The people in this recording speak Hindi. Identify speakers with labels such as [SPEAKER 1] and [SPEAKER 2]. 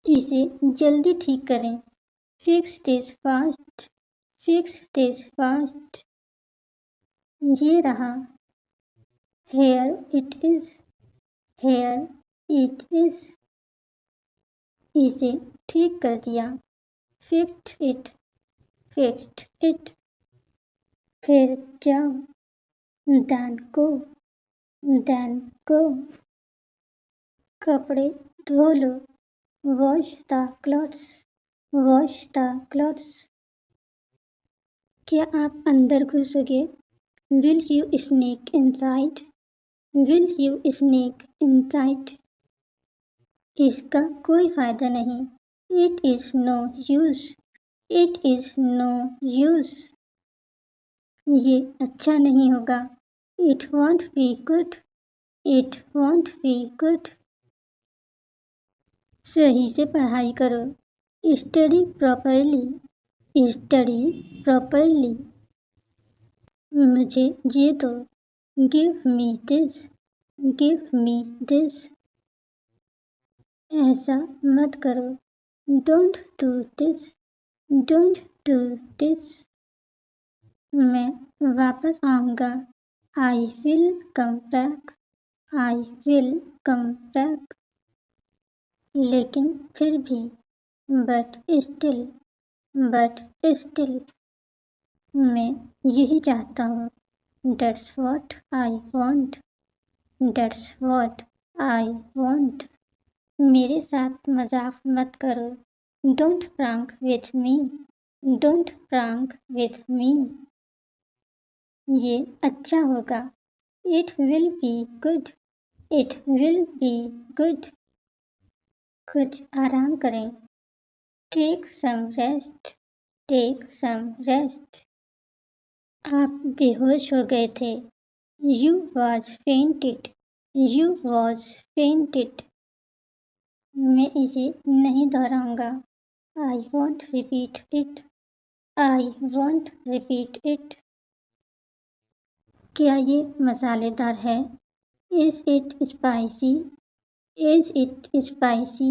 [SPEAKER 1] इसे जल्दी ठीक करें। Fix this fast, fix this fast. ये रहा। Here it is, here it is. इसे ठीक कर दिया। Fixed it, fixed it. फिर जाओ। Then go, then go. कपड़े धो लो। Wash the clothes, wash the clothes. क्या आप अंदर घुसोगे? Will you snake inside, will you snake inside. इसका कोई फायदा नहीं। It is no use, it is no use. ये अच्छा नहीं होगा। It won't be good, it won't be good. सही से पढ़ाई करो। Study properly, study properly. मुझे ये दो। Give me this, give me this. ऐसा मत करो। Don't do this, don't do this. मैं वापस आऊँगा। I will come back, I will come back. लेकिन फिर भी, बट स्टिल, बट स्टिल। मैं यही चाहता हूँ। That's what I want, that's what I want। मेरे साथ मजाक मत करो। Don't prank with me, don't prank with me। ये अच्छा होगा। It will be good, it will be good। कुछ आराम करें। Take some rest, take some rest। आप बेहोश हो गए थे। You was fainted, you was fainted। मैं इसे नहीं दोहराऊंगा। I won't repeat it, I won't repeat it। क्या ये मसालेदार है? Is it spicy, is it spicy।